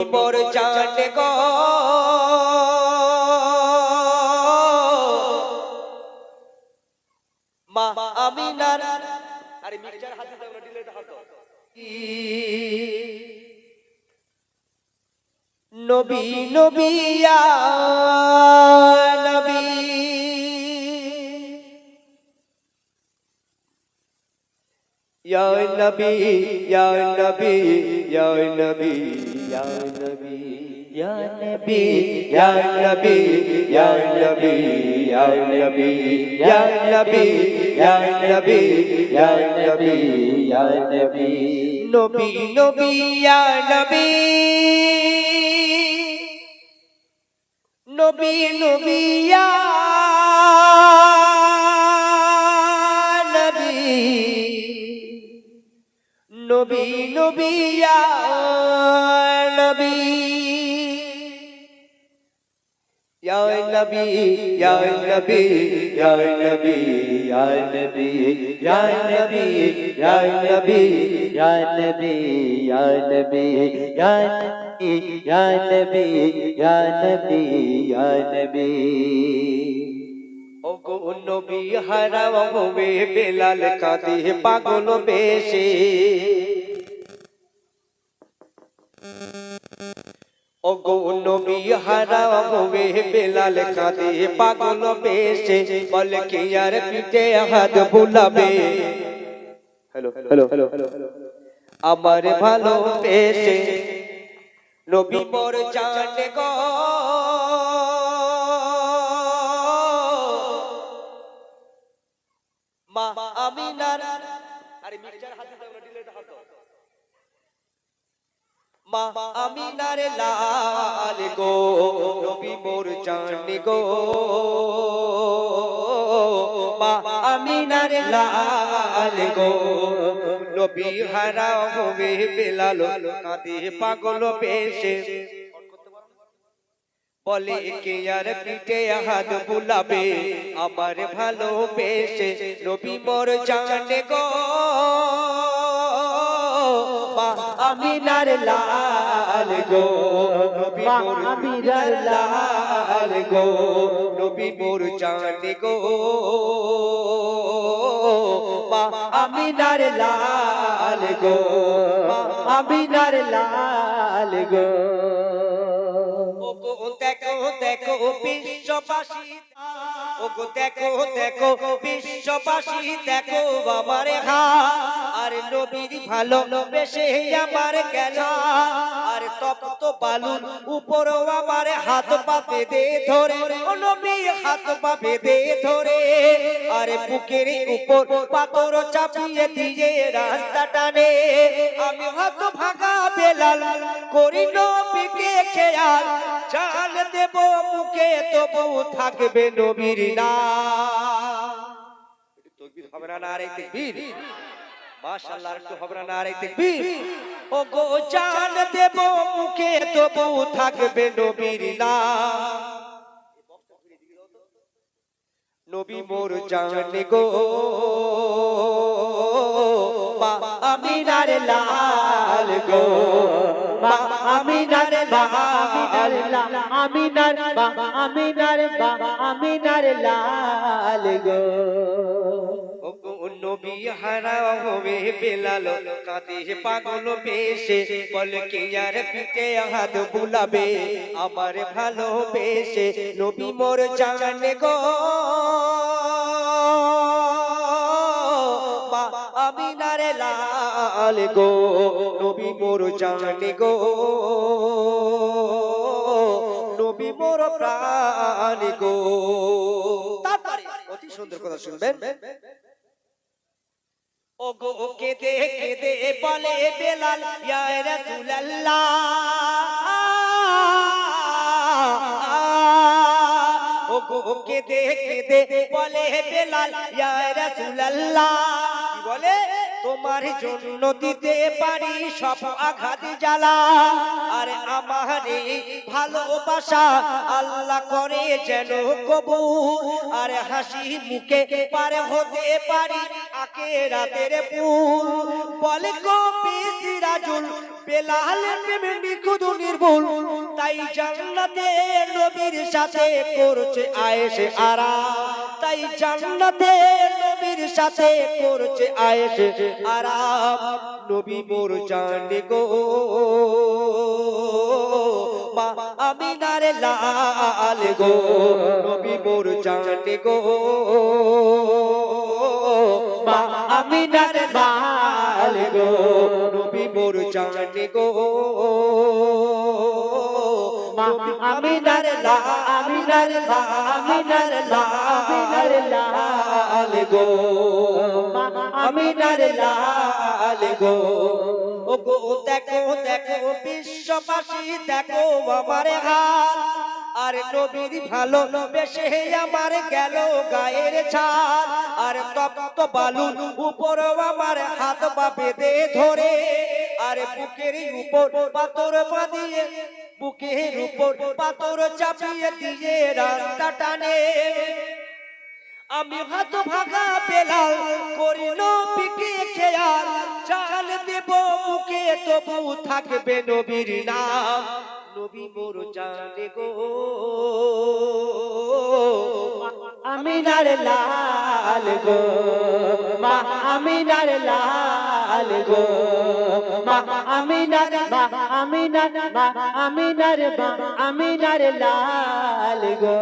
মোর জানে গো মা আমিনার আরে মিক্সচার হাতে দাও না ডিলেট হাত নবী নবী ইয়া নবী ইয়া নবী ইয়া নবী ইয়া নবী ইয়া নবী ইয়া নবী ইয়া নবী ইয়া নবী ইয়া নবী ইয়া নবী ইয়া নবী ইয়া নবী ইয়া নবী নবী নবী ইয়া নবী নবী নবী ইয়া নবী নবী ইয়া নবী ইয়া নবী ইয়া নবী ইয়া নবী ইয়া নবী ইয়া নবী ইয়া নবী ইয়া নবী ইয়া নবী ইয়া নবী ইয়া নবী ইয়া নবী ওগো নবী হারাম হবে বেলাল কাঁদে পাগল বেশে ওগো নবী হারাম হবে বেলাল কাঁদে পাগল বেশে বল কি আর পিঠে হাত বুলাবে হ্যালো হ্যালো হ্যালো আমার ভালো বেশে নবী মোর জানে গো মা আমিনার আরে মিক্সচার হাতে দাও না ডিলেট হাত মা আমিনার লাল গো নবী মোর জানে গো মা আমিনার লাল গো নবী হারা হবে বেলাল কাঁদে পাগল বেশে বলে কে আর পিঠে হাত বুলাবে আমার ভালোবেসে নবী মোর জানে গো মা আমিনার লাল গো নবী মোর আমিনার লাল গো নবী মোর জানে গো মা আমিনার লাল গো মা আমিনার লাল গো দেখো দেখো বিশ্ববাসী ওগো দেখো দেখো বিশ্ববাসী দেখো আমার আর নবীর ভালোবেসে আমার গেল আর তপ্ত বালুর উপরও আমার হাত পা বেঁধে ধরে ও নবী হাত পা বেঁধে ধরে আর বুকের উপর পাথর চাপিয়ে দিয়ে রাস্তা টানে আমি হাত ভাগা বেলাল করি নবীকে খেয়াল জান দেব মুখে তবু থাকবে নবীর নাম তাকবীর হবে না নারে তাকবীর মাশাআল্লাহ একটু হবে না নারে তাকবীর ও গো জান দেব মুখে তবু থাকবে নবীর নাম নবী মোর জানে গো মা আমিনার লাল গো মা আমিনার লাল আমিনার আমিনার আমিনার লাল গো নবী হারা হবে বেলাল কাঁদে পাগল বেশে বল কে আর পিঠে হাত বুলাবে আমার ভালোবেসে নবী মোর জানে গো মা আমিনার লাল গো নবী মোর জানে গো নবী মোর প্রাণ গো তারপরে অতি সুন্দর কথা শুনবেন ওগো কেঁদে কেঁদে বলে বেলাল ইয়া রাসূলুল্লাহ ওগো কেঁদে কেঁদে বলে বেলাল ইয়া রাসূলুল্লাহ কি বলে তোমার জন্য দিতে পারি সব আঘাত জ্বালা আর আমার ভালোবাসা আল্লাহ করে যেন কবুল আর হাসি মুখে পার হতে পারি থাকে রাতের ফুল বলে কবি সিরাজুল বেলাল প্রেমে নিখুঁত নির্ভুল তাই জান্নাতে নবীর সাথে করছে আয়েশে আরাম তাই জান্নাতে নবীর সাথে করছে আয়েশে আরাম নবী মোর জানে গো মা আমিনার লাল গো নবী মোর জানে গো মা আমিনার লাল গো নবী মোর জানে গো মা আমিনার লাল গো মা আমিনার লাল গো ও গো দেখো দেখো বিশ্ববাসী দেখো আমার হাল আর নবীর ভালো বেশে আমার গেল গায়ের ছাল আর তপ্ত বালুর উপর আমার হাত পা বেঁধে ধরে আর বুকের উপর পাথর বাঁধিয়ে বুকের উপর পাথর চাপিয়ে দিয়ে রাস্তা টানে আমি হাত ভাগা পেলাম করিল পিকে খেয়াল চাল দেব মুখে তবু থাকবে নবীর নাম নবী মোর জানে গো আমিনার লাল গো মা আমিনার লাল গো মা আমিনার লাল গো